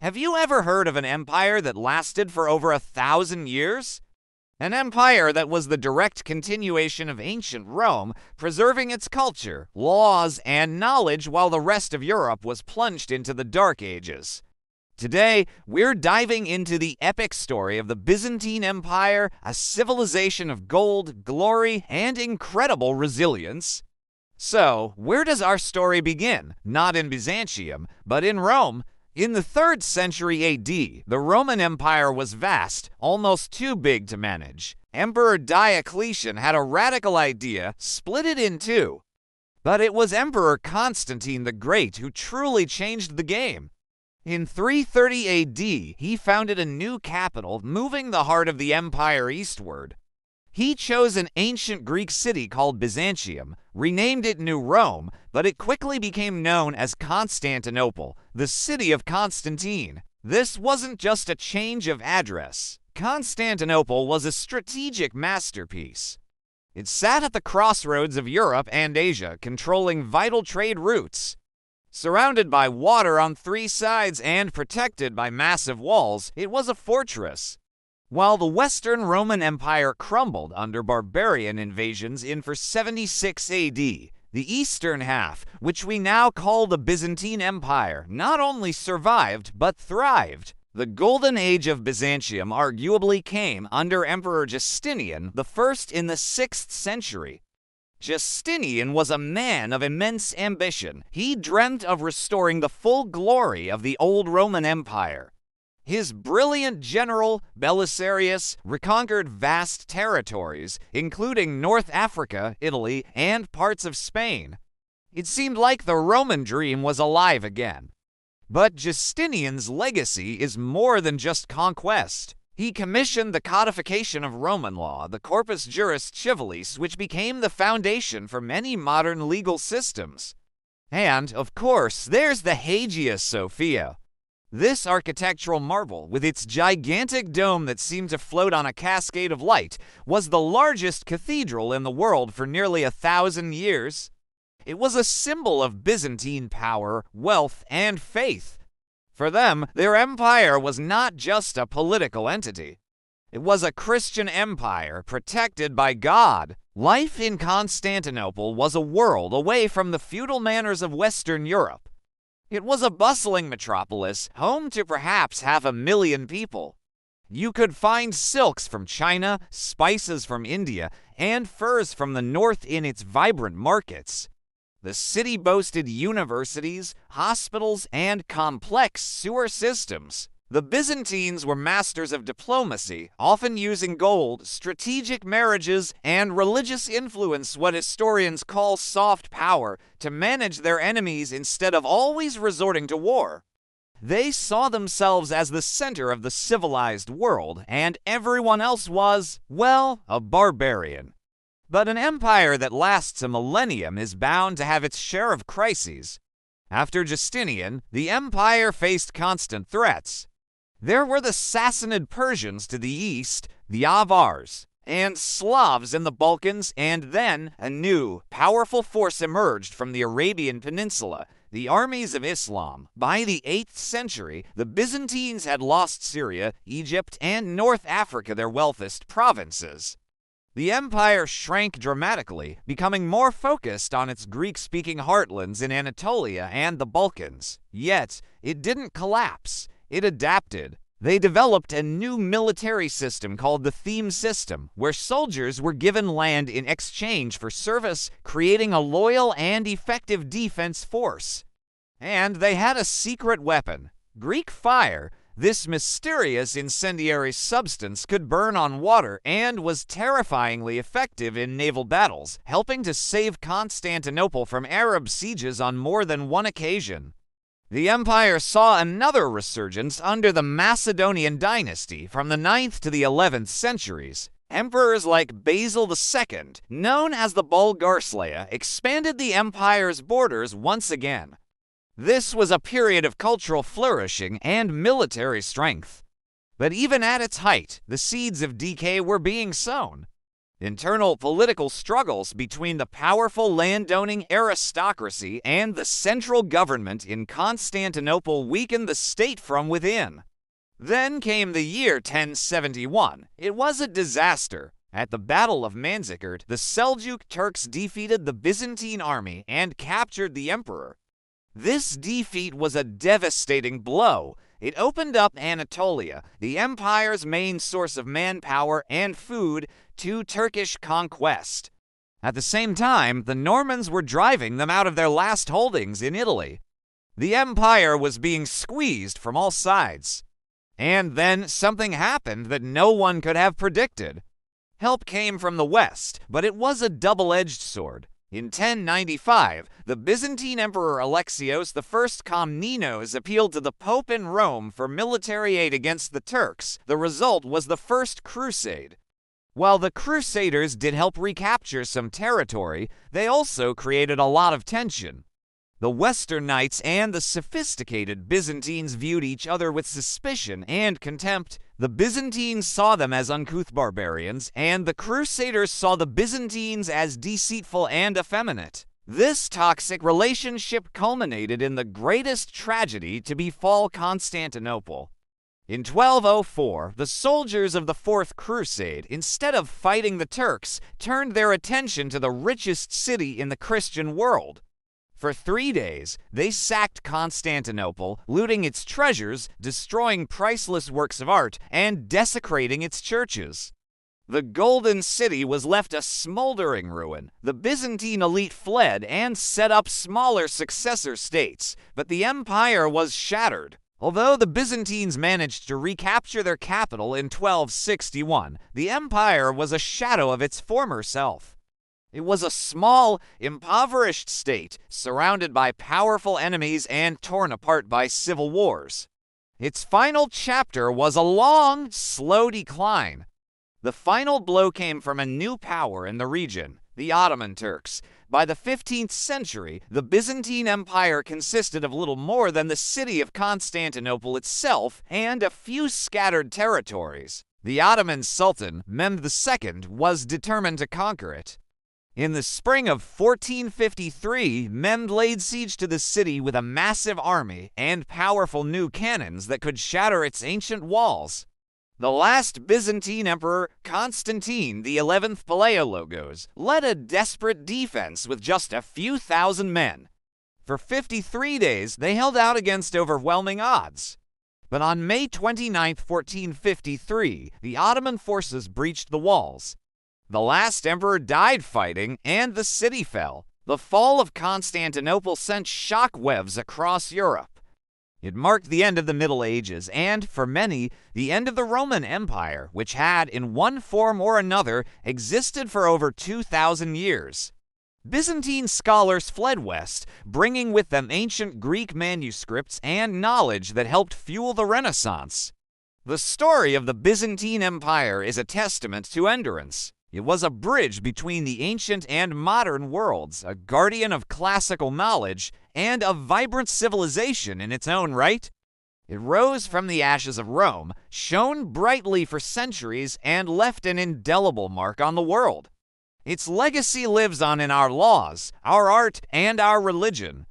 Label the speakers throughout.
Speaker 1: Have you ever heard of an empire that lasted for over 1,000 years? An empire that was the direct continuation of ancient Rome, preserving its culture, laws, and knowledge while the rest of Europe was plunged into the Dark Ages. Today, we're diving into the epic story of the Byzantine Empire, a civilization of gold, glory, and incredible resilience. So, where does our story begin? Not in Byzantium, but in Rome. In the 3rd century AD, the Roman Empire was vast, almost too big to manage. Emperor Diocletian had a radical idea, split it in two. But it was Emperor Constantine the Great who truly changed the game. In 330 AD, he founded a new capital, moving the heart of the empire eastward. He chose an ancient Greek city called Byzantium, renamed it New Rome, but it quickly became known as Constantinople, the city of Constantine. This wasn't just a change of address. Constantinople was a strategic masterpiece. It sat at the crossroads of Europe and Asia, controlling vital trade routes. Surrounded by water on 3 sides and protected by massive walls, it was a fortress. While the Western Roman Empire crumbled under barbarian invasions in 476 AD, the eastern half, which we now call the Byzantine Empire, not only survived but thrived. The Golden Age of Byzantium arguably came under Emperor Justinian I in the 6th century. Justinian was a man of immense ambition. He dreamt of restoring the full glory of the old Roman Empire. His brilliant general, Belisarius, reconquered vast territories, including North Africa, Italy, and parts of Spain. It seemed like the Roman dream was alive again. But Justinian's legacy is more than just conquest. He commissioned the codification of Roman law, the Corpus Juris Civilis, which became the foundation for many modern legal systems. And, of course, there's the Hagia Sophia. This architectural marvel, with its gigantic dome that seemed to float on a cascade of light, was the largest cathedral in the world for nearly 1,000 years. It was a symbol of Byzantine power, wealth, and faith. For them, their empire was not just a political entity. It was a Christian empire protected by God. Life in Constantinople was a world away from the feudal manners of Western Europe. It was a bustling metropolis, home to perhaps 500,000 people. You could find silks from China, spices from India, and furs from the north in its vibrant markets. The city boasted universities, hospitals, and complex sewer systems. The Byzantines were masters of diplomacy, often using gold, strategic marriages, and religious influence, what historians call soft power, to manage their enemies instead of always resorting to war. They saw themselves as the center of the civilized world, and everyone else was, well, a barbarian. But an empire that lasts a millennium is bound to have its share of crises. After Justinian, the empire faced constant threats. There were the Sassanid Persians to the east, the Avars, and Slavs in the Balkans, and then a new, powerful force emerged from the Arabian Peninsula, the armies of Islam. By the 8th century, the Byzantines had lost Syria, Egypt, and North Africa, their wealthiest provinces. The empire shrank dramatically, becoming more focused on its Greek-speaking heartlands in Anatolia and the Balkans. Yet, it didn't collapse. It adapted. They developed a new military system called the Theme System, where soldiers were given land in exchange for service, creating a loyal and effective defense force. And they had a secret weapon, Greek fire. This mysterious incendiary substance could burn on water and was terrifyingly effective in naval battles, helping to save Constantinople from Arab sieges on more than one occasion. The empire saw another resurgence under the Macedonian dynasty from the 9th to the 11th centuries. Emperors like Basil II, known as the Bulgarslayer, expanded the empire's borders once again. This was a period of cultural flourishing and military strength. But even at its height, the seeds of decay were being sown. Internal political struggles between the powerful landowning aristocracy and the central government in Constantinople weakened the state from within. Then came the year 1071. It was a disaster. At the Battle of Manzikert, the Seljuk Turks defeated the Byzantine army and captured the emperor. This defeat was a devastating blow. It opened up Anatolia, the empire's main source of manpower and food, to Turkish conquest. At the same time, the Normans were driving them out of their last holdings in Italy. The empire was being squeezed from all sides. And then something happened that no one could have predicted. Help came from the west, but it was a double-edged sword. In 1095, the Byzantine Emperor Alexios I Komnenos appealed to the Pope in Rome for military aid against the Turks. The result was the First Crusade. While the Crusaders did help recapture some territory, they also created a lot of tension. The Western Knights and the sophisticated Byzantines viewed each other with suspicion and contempt. The Byzantines saw them as uncouth barbarians, and the Crusaders saw the Byzantines as deceitful and effeminate. This toxic relationship culminated in the greatest tragedy to befall Constantinople. In 1204, the soldiers of the Fourth Crusade, instead of fighting the Turks, turned their attention to the richest city in the Christian world. For 3 days, they sacked Constantinople, looting its treasures, destroying priceless works of art, and desecrating its churches. The Golden City was left a smoldering ruin. The Byzantine elite fled and set up smaller successor states, but the empire was shattered. Although the Byzantines managed to recapture their capital in 1261, the empire was a shadow of its former self. It was a small, impoverished state, surrounded by powerful enemies and torn apart by civil wars. Its final chapter was a long, slow decline. The final blow came from a new power in the region, the Ottoman Turks. By the 15th century, the Byzantine Empire consisted of little more than the city of Constantinople itself and a few scattered territories. The Ottoman Sultan, Mehmed II, was determined to conquer it. In the spring of 1453, Mehmed laid siege to the city with a massive army and powerful new cannons that could shatter its ancient walls. The last Byzantine emperor, Constantine XI Palaiologos, led a desperate defense with just a few thousand men. For 53 days, they held out against overwhelming odds. But on May 29, 1453, the Ottoman forces breached the walls. The last emperor died fighting, and the city fell. The fall of Constantinople sent shockwaves across Europe. It marked the end of the Middle Ages and, for many, the end of the Roman Empire, which had, in one form or another, existed for over 2,000 years. Byzantine scholars fled west, bringing with them ancient Greek manuscripts and knowledge that helped fuel the Renaissance. The story of the Byzantine Empire is a testament to endurance. It was a bridge between the ancient and modern worlds, a guardian of classical knowledge, and a vibrant civilization in its own right. It rose from the ashes of Rome, shone brightly for centuries, and left an indelible mark on the world. Its legacy lives on in our laws, our art, and our religion.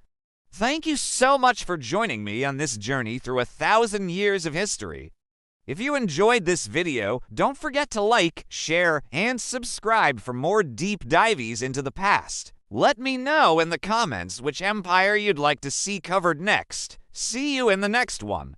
Speaker 1: Thank you so much for joining me on this journey through 1,000 years of history. If you enjoyed this video, don't forget to like, share, and subscribe for more deep dives into the past. Let me know in the comments which empire you'd like to see covered next. See you in the next one.